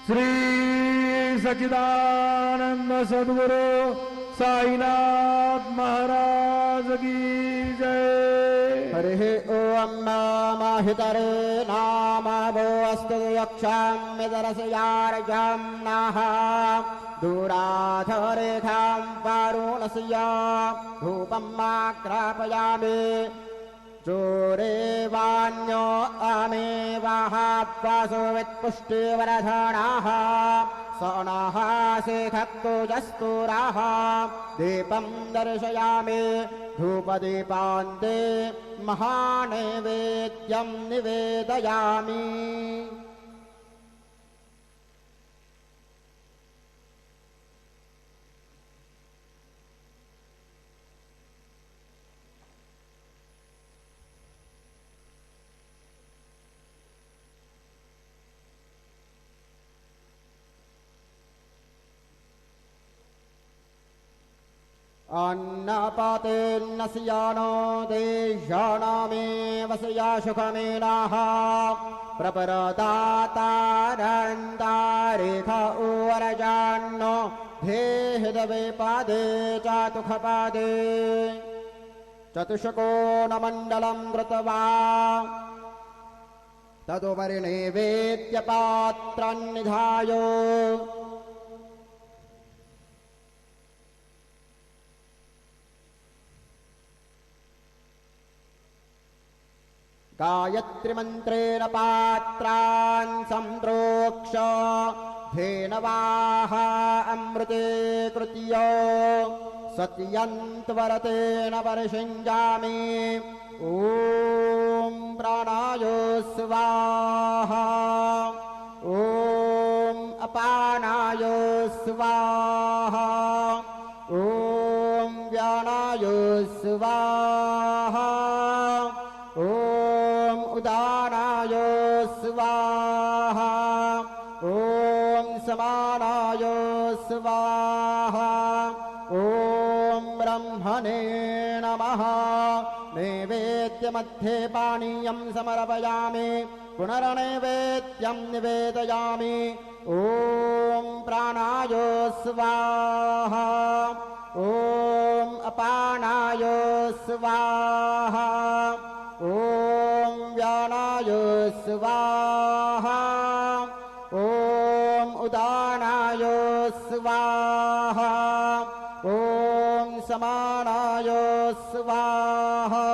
श्री सच्चिदानंद सद्गुरु साईनाथ महाराज की जय। हरि ओम नामाहितरे नामो अस्तु यक्षाम्यदरसयार्जां नाः दूराधरेखां वारुणस्य धूपं माग्रापयामि चोरे वान्यो अमेवाहात्वासो वित्पुष्टिवरधणाः सनः शेखक्तुजस्तुराः दीपं दर्शयामि धूपदीपान्ते महानैवेद्यं निवेदयामि। अन्नपातेन्नस्यानो देशानामे वसया सुखमेनाः प्रपरदातारन्तारेख उवरजान्नो धेहृदवे पादे चातुखपादे चतुष्कोणमण्डलं कृत्वा तदुपरि नैवेद्यपात्रं निधाय गायत्रीमन्त्रेण पात्रान् सम्प्रोक्ष धेनवाः अमृते कृत्य सत्यन्त्वरतेन परिषिञ्जामि। ॐ प्राणाय स्वाहा ॐ अपानाय स्वाहा ॐ व्यानाय स्वाहा ॐ उदानाय स्वाहा ॐ समानाय स्वाहा ॐ ब्रह्मणे नमः। नैवेद्यमध्ये पानीयं समर्पयामि पुनर्नैवेद्यं निवेदयामि। ॐ प्राणाय स्वाहा ॐ अपानाय स्वाहा ॐ व्यानाय स्वाहा ॐ उदानाय स्वाहा ॐ समानाय स्वाहा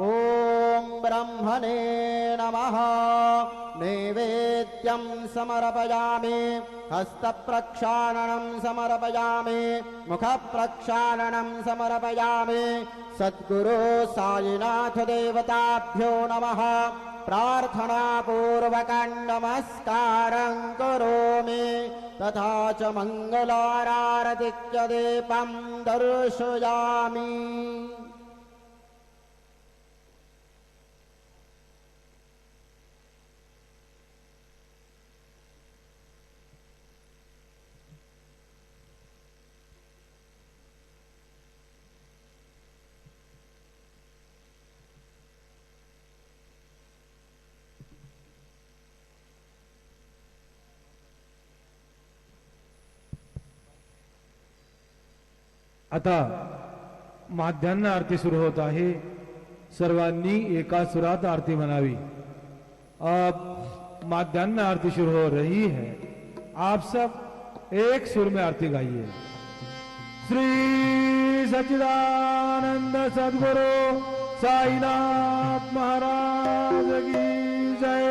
ॐ ब्रह्मणे नमः। नैवेद्यं समर्पयामि हस्तप्रक्षालनं समर्पयामि मुखप्रक्षालनं समर्पयामि। सद्गुरु साईनाथ देवताभ्यो नमः। प्रार्थनापूर्वकं नमस्कारं करोमि तथा च मङ्गलारतिं दीपं दर्शयामि। आता माध्यान्ह आरती सुरू होत आहे। सर्वांनी एका सुरात आरती म्हणावी। अब माध्यान्ह आरती शुरू हो रही है। आप सब एक सुर में आरती गाइए। श्री सच्चिदानंद सद्गुरु साईनाथ महाराज की जय।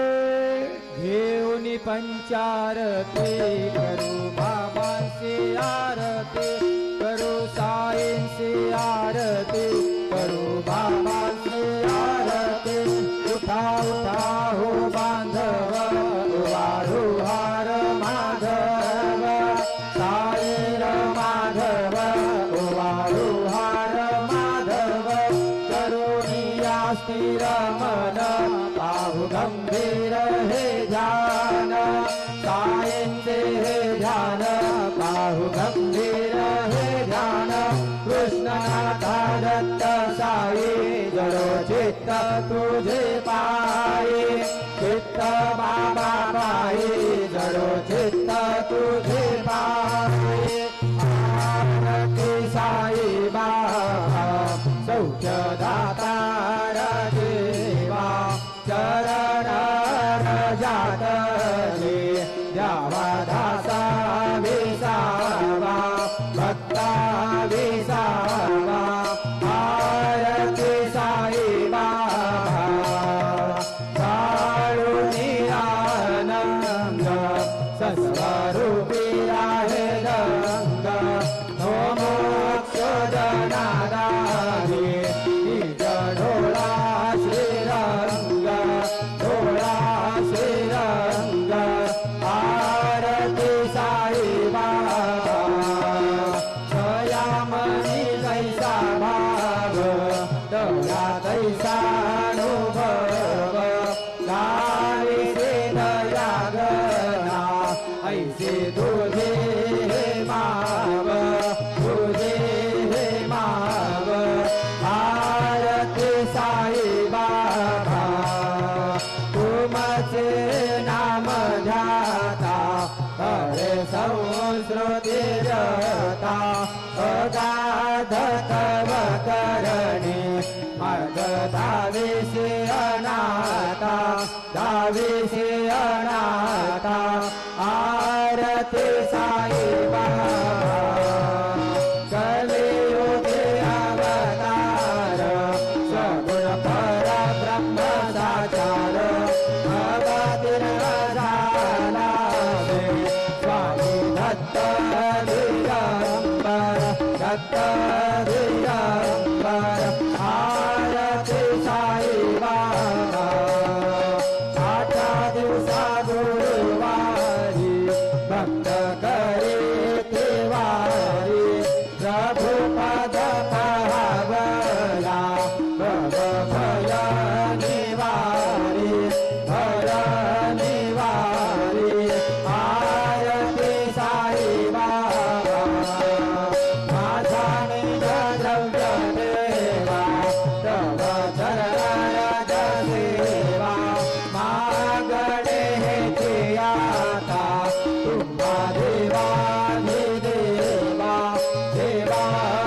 घेऊनी पंचारती करू बाबांची आरती करू साईंची आरती करू बाबांची आरती। उठा उठा हो बांधव वाढू हार माधव साईर माधव वाढू हार माधव करुणिया स्थिर मन पाहू गंभीर हे ध्यान साईंचे हे ध्यान पाहू गंभीर हे ध्यान। कृष्णनाथ दत्त साई जडो जातले द्यावा दासा विसावा भक्ता विसावा आरती साई बाबा काळुनी आनंद सस्वरूपी आहे रंग नो मोक्ष जनादारी निज ढोळा श्रीरंग ढोळा श्रीरंग आरती साई बाबा छयामणी कैसा भाव तया कैसा अनुभव गावी से दया गना ऐसे तुझे हे माव तुझे हे माव आरती साई बाबा तुमचे नाम ध्याता हरे संस्कृती जता अगाध तव करणी मार्ग दाविषे अनाथा दाविषे अनाथा आरती साई बाबा कलियुगे अवतार सगुण परब्रह्म साचार अवतीर्ण झाला स्वामी दत्त दिगंबर दत्त दिगंबर आरती साई बाबा आठा दिवसा गुरुवारी भक्त करे तिवारी प्रभु पद पावला भव भय निवारी भय निवारी आरती साई बाबा माझा निज द्रव्य देवा तव चरणारज सेवा मागणे हेची आता तुम्हा देवाधिदेवा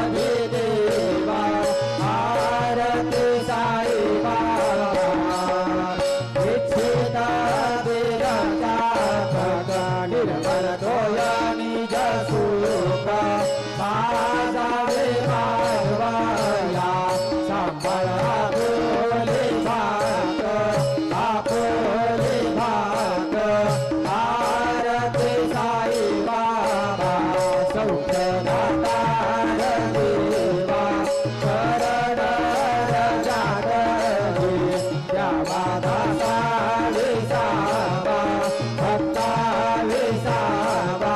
देवाधिदेवा आरती साई बाबा इच्छिता दिलता भग निर्मल तोय निज सुख माझा विभावया सांभाळ आपुले भाग आपुले भाग आरती साई बाबा सौख्यदातार देवा शरण जागरी द्यावा दासा विसावा भक्ता विसावा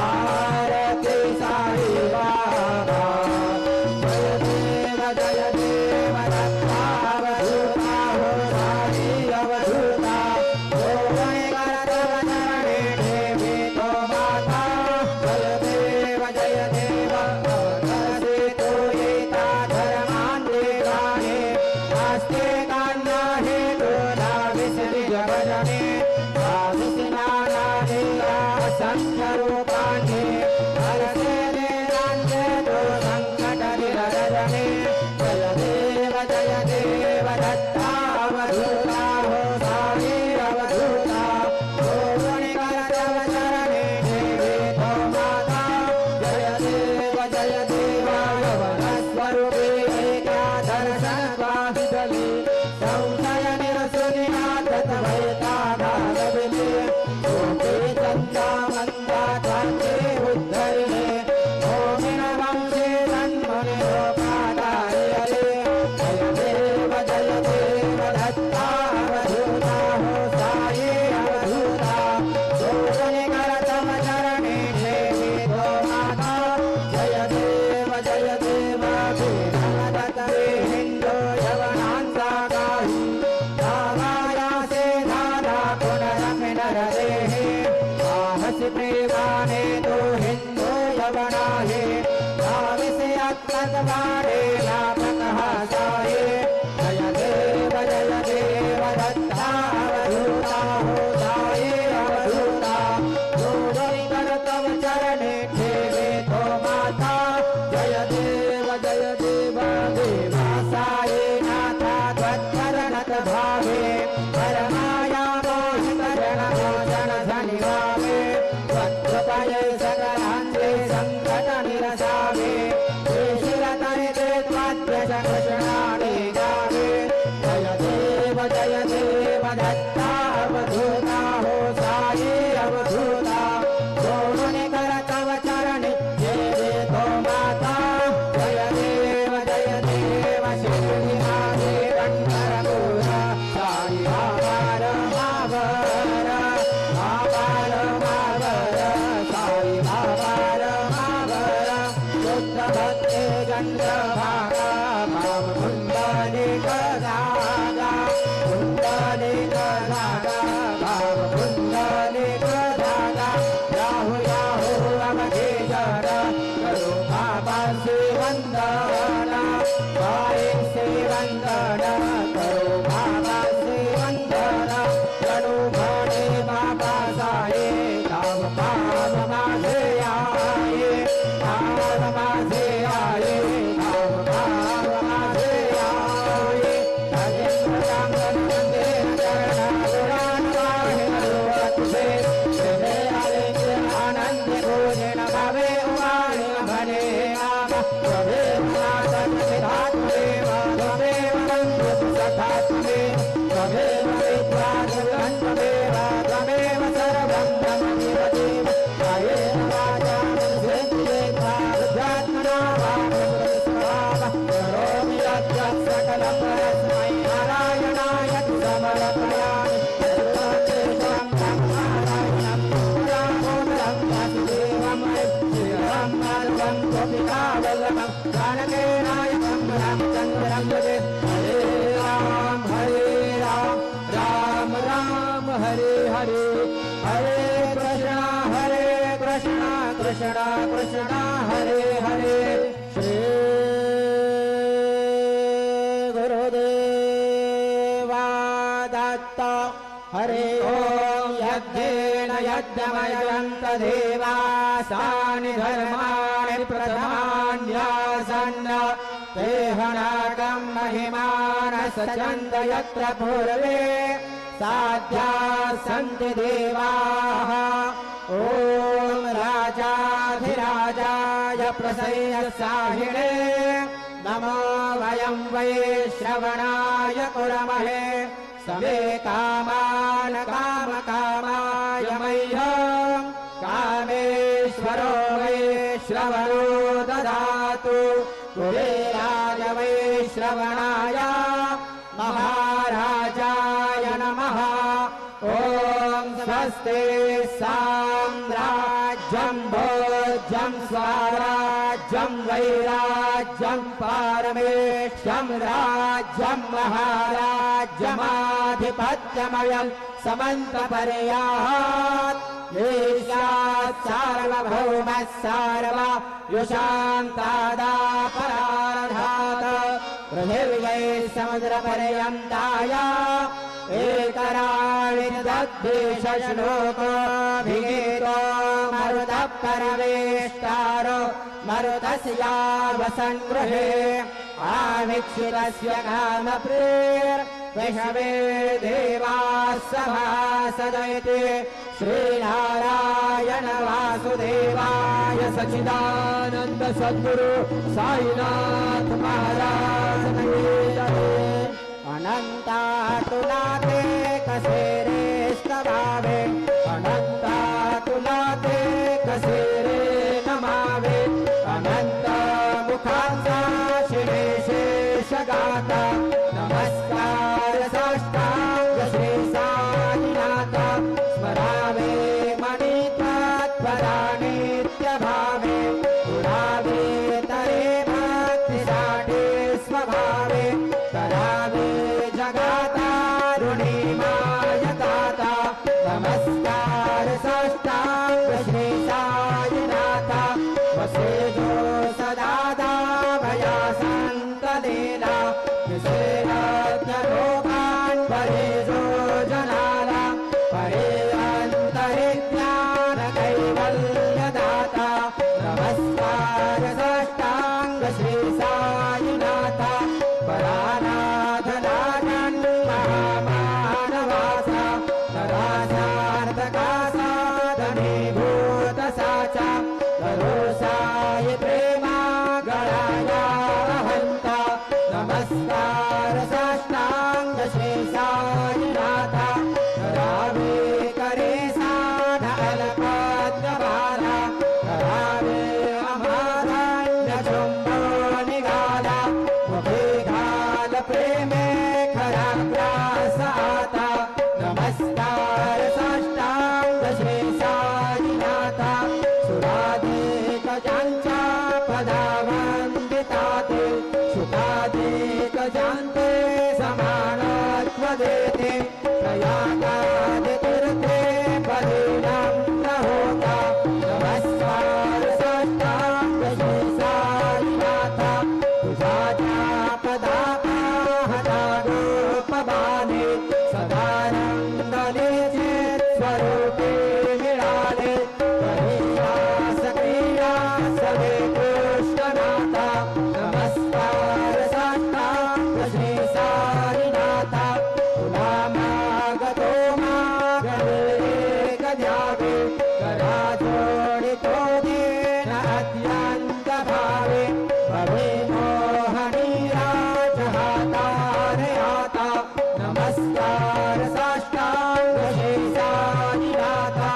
आरती साई बाबा जय देव दत्तावधूता हो साई अवधूता हो करतव चरणे ठेवी तो माता जय देव अवतरसे तो येता धर्मांते गाणे नास्ते कान्ना हे तुला विसरी जगजने आदिसी नानाने असंख्य रूपाने हरसे वेदांते तो संकट निरजने जय देव दत्तावधूता हो साई अवधूता हो करतव चरणे ठेवी तो माता जय देव यवन स्वरूपी एका दर्शन वाहिदली संशय निरसुनी नाथत भयता घालविले लोके चंदा मंदा चांदे उद्धरिले ओमिन वंशे जन्मने लोकादारि हरे जय देव दत्तावधूता हो साई अवधूता सोजने करतव चरणे ठेवी तो माता जय देव वेदांतरे हिंदू यवनांचा काही धावायासे धारा पुनरमिन हृदेहे साहसी प्रेमाने तो हिंदू यवनाहे धाविसे अत्तवारे लाभक हासाये जय देव दत्तावधूता हो साई अवधूता सोजने करतव चरणे ठेवी तो माता जय देव देवा साई नाथा त्वत्चरणत भावे परमाया मोहित निवामे त्वत्कृपये सकलान्ते सङ्कटनिरसामे श्रीशिरतरे ते त्वाद्यशकृष्णानि गावे जय देव दत्ता अवधूता हो साई अवधूता सोमने कर तव चरण देवे तो माता जय देव शिवजी आगे कंकर पूरा साई आभार मावर आभार मावर साई आभार मावर शुद्ध भक्ते गंध भागा भाव कुंडली कदागा कुंडली कदागा भाव कुंडली कदागा राहु राहु अवधि जर करो बाबा से वंदना बाई से वंदना करो बाबा से वंदना करो भाने बाबा साए काम पाप मासे आए काम मासे आए काम पाप मासे आए राजेंद्र कांगन मंदिर चरणा पुराण वाहे नरोत से श्री आलिंग आनंद भोजन भावे उमारे भने आम त्वमेव नाथं सिद्धात्मदेव त्वमेव बन्धुः सखात्मदेव त्वमेव विद्वान् त्वमेव सर्वं ब्रह्मदेव कायेन वाचा मनसेन्द्रियेर्वा बुद्ध्यात्मना वा प्रकृतिस्वभावः करोमि यद्यत् सकलं परस्मै नारायणाय समर्पयामि सर्वं नारायणं रामोदरं वासुदेवं श्रीराम माधवं गोपिकावल्लभं जानकीनायकं रामचन्द्रं भजे हरे राम राम राम हरे हरे हरे कृष्ण कृष्ण कृष्ण हरे हरे श्री गुरुदेवा दत्त हरे ओम यज्ञेन यज्ञमयन्त देवासानि धर्माणि प्रथमान्यासन्न तेहनाकं महिमानः सचन्द यत्र पूर्वे साध्या सन्ति देवाः ॐ राजाधिराजाय प्रसय्यसाहिणे नमो वयं वै श्रवणाय कुर्महे समे कामान् कामकामाय मह्यं कामेश्वरो वै श्रवणो ददातु कुबेराय वै श्रवणाय महाराजाय नमः ॐ स्वस्ति साम्राज्यं भोज्यं स्वराज्यं वैराज्यं पारमेष्ठ्यं राज्यं महाराज्यमाधिपत्यमयं समन्तपर्यात् ईशात् सार्वभौमः सार्वयुषान्तादापराधात् पृथिव्यै समुद्रपर्यन्ताय एकराळि दद्देशश्लोकोऽभिगीतो मरुतः परमेष्टारो मरुतस्यावसङ्गृहे आवीक्षितस्य कामप्रियर्विषवे देवाः सभासदयति श्रीनारायण वासुदेवाय सच्चिदानन्द सद्गुरु साईनाथ महाराज की जय। अनन्तातुलाते कसेरे स्तवावे अनन्तातुलाते कसेरे नमावे अनन्त मुखांसा शिवे शेषगाता नमस्कार साष्टांग श्री साईनाथ स्मरावे मणित्वदानित्यभावे पुरावे तरे भक्तिसाठे स्वभावे करावे जगातारुणीमाय दाता नमस्कार कराजोडितो देन अत्यंत भावे भवे मोहनी राजहातारयाता नमस्कार साष्टांग शेषादिनाथा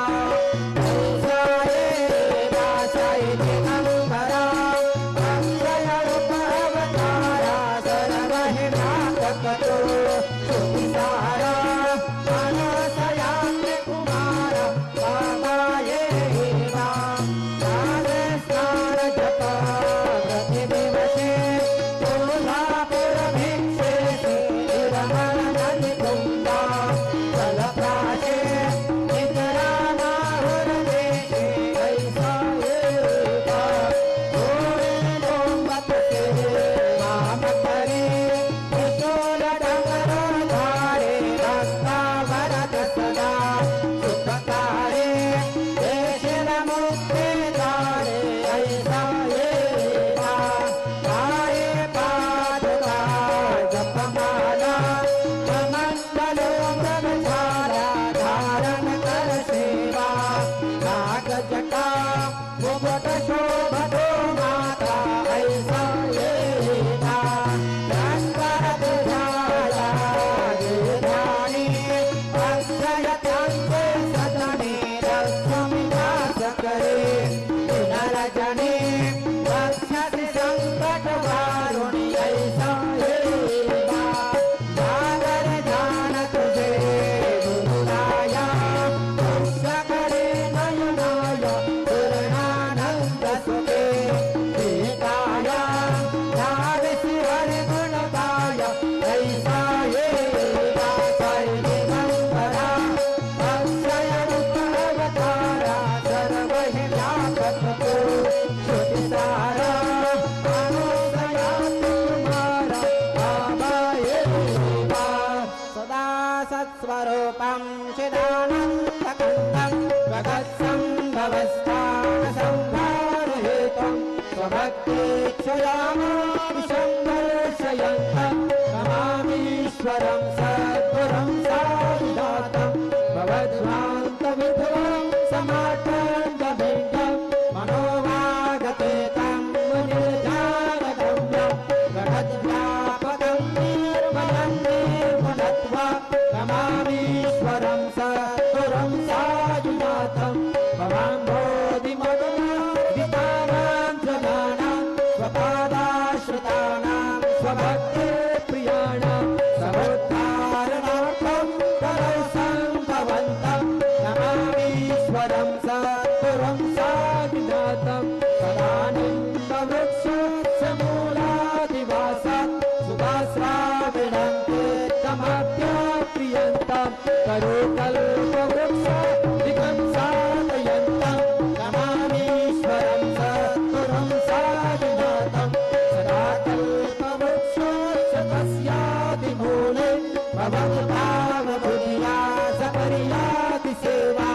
स्वरूपं चिदानन्दकन्दं जगत्सम्भवस्थानसंहारहेतं स्वभक्तेच्छयामाविशं दर्शयन्तं नमामीश्वरं सद्गुरुं साधिदातं भवद्भ्रान्तविध्वं समार्तण्डभिण्डं मनोवागते तं मुनिर्जानगम्यं गणद्व्यापकं निर्मलं निर्मलत्वा नमामीश्वरं सद्गुरुं साधिनाथं भवाम्भोधिमगनादितानां जनानां स्वपादाश्रितानां स्वभक्ते प्रियाणां समुद्धारणार्थं करौ सम्भवन्तं नमामीश्वरं सद्गुरुं साधिनाथं सदानन्दवृक्षमूलादिवासात् सुभास्राविणं तीर्थमप्याप्रियन्तं करोकल्पवृक्षादिकं साधयन्तं नमामीश्वरं सद्गुरुं साधिनाथं सदा कल्पवृक्षोऽस्य तस्यादिमूले भवद्भावबुद्ध्या सपर्याति सेवा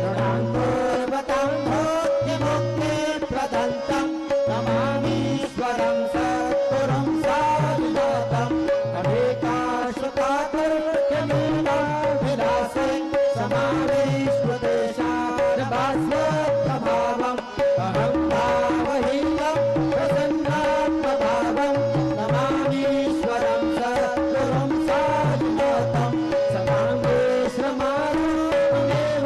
ऋणाङ्गोर्वतां भोक्तिमुक्तिप्रदन्तं नमामीश्वरं सद्गुरुं साधिनाथं अनेकाश्रुताकर्त्यमीलाभिलाषे समावेश्वदेशारभास्वप्रभावम् अहं भावहीनं प्रसन्नात्मभावं नमामीश्वरं सद्गुरुं साधिनाथं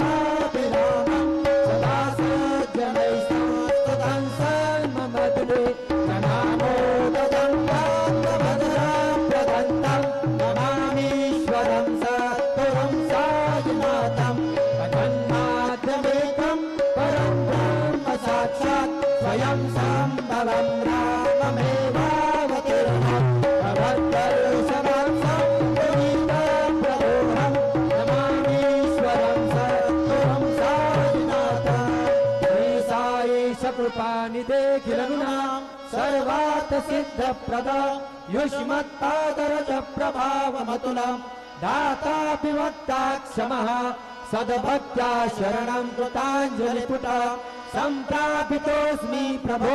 समावेश्रमारूपमेवाभिरामं सदा सज्जनैस्तुतं सन्ममग्ने नमामोदं भद्रं प्रदन्तं नमामीश्वरं सद्गुरुं साधिनाथं पठन्माध्यमेकं परं ब्रह्म साक्षात् स्वयं सम्भवं राममेवावतीर्णं भवद्दर्शनं पुनीतप्रदोहं नमामीश्वरं सद्गुरुं साधिनाथं श्री साईश कृपानिधेऽखिलगुणां सर्वार्थसिद्धप्रद युष्मत्पादरज प्रभावमतुलं दाताभिवक्ता क्षमः सद्भक्त्या शरणं कृताञ्जलिपुट सम्प्रापितोऽस्मि प्रभो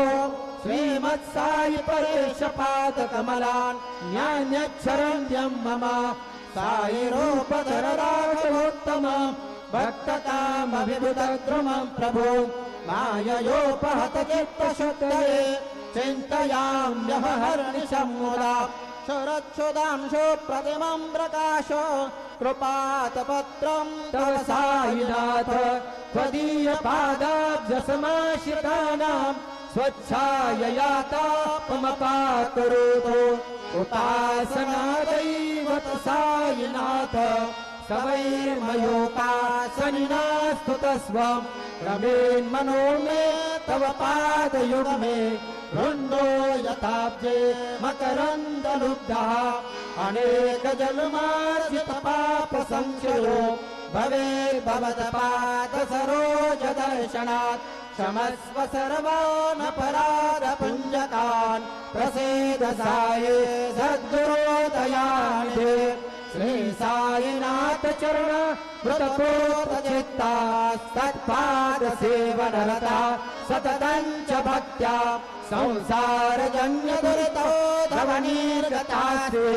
श्रीमत्साई परेशपादकमलान् न्यान्यच्छरण्यं मम साई रूपधर राघवोत्तम भक्ततां विबुधद्रुमम् प्रभु माययोपहत चित्तशुद्धये चिन्तयाम्यहर्निशं मुदा शरच्छुदांशो प्रतिमं प्रकाशो कृपातपत्रं तव सायिनाथ त्वदीयपादाब्जसमाश्रितानां स्वच्छायया तापमपाकरोतु उपासना दैवत सायिनाथ सवैर्मयोपासनिनास्तुतस्वं रमेन्मनो मे तव पादयुग्मे वृन्दो यथाब्जे मकरन्दलुब्धः अनेकजन्मार्जितपापसंशयो भवेत् भवत्पादसरोजदर्शनात् क्षमस्व सर्वानपराधपुञ्जकान् प्रसीद साये सद्गुरोदयानिधे श्री साईनाथ चरण मृतपोत चित्ता सत्पाद सेवनरता सततं च भक्त्या संसार जन्य दुरितो धवनीर्गतास्ते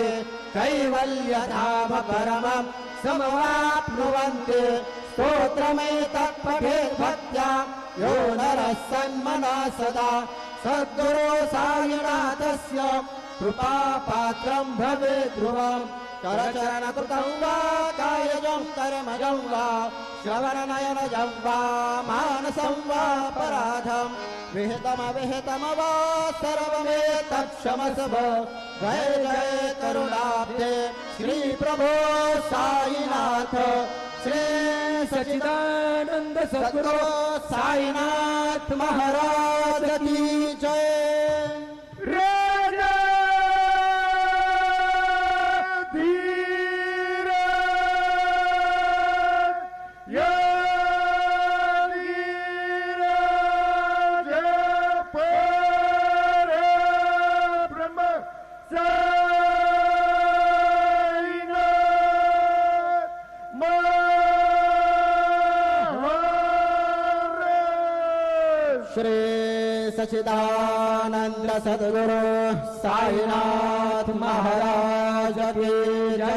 कैवल्यधाम परमं समवाप्नुवन्ति स्तोत्रमेतत् पठेत् भक्त्या यो नरः सन्मनः सदा सद्गुरो साईनाथस्य कृपापात्रं भवेत् ध्रुवम् करचरणकृतं वा कायजं कर्मजं वा श्रवणनयनजं वा मानसं वा पराधं विहितमविहितं वा सर्वमेतत्क्षमस्व जय जय करुणाब्धे श्रीप्रभो साईनाथ श्री सच्चिदानंद सद्गुरो साईनाथ महाराज की जय। श्री सच्चिदानंद सद्गुरु साईनाथ महाराज की जय।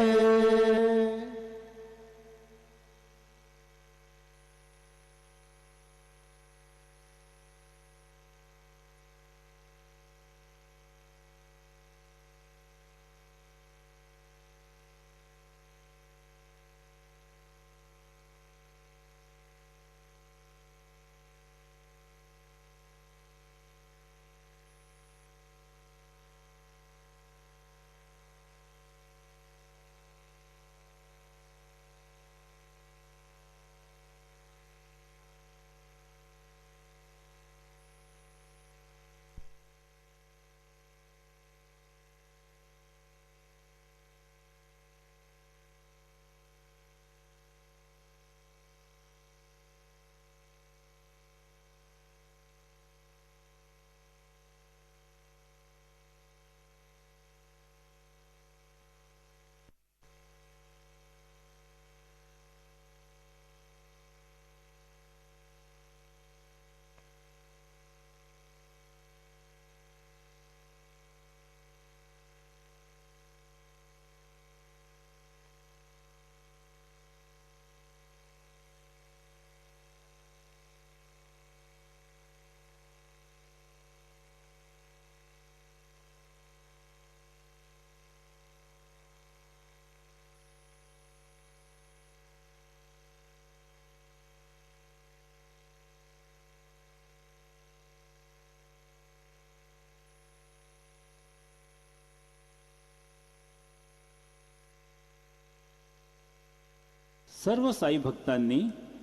सर्व साई भक्तांनी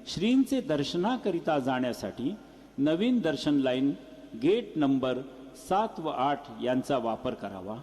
श्रींचे दर्शनाकरिता जाण्यासाठी नवीन दर्शन लाईन गेट नंबर 7 व 8 यांचा वापर करावा।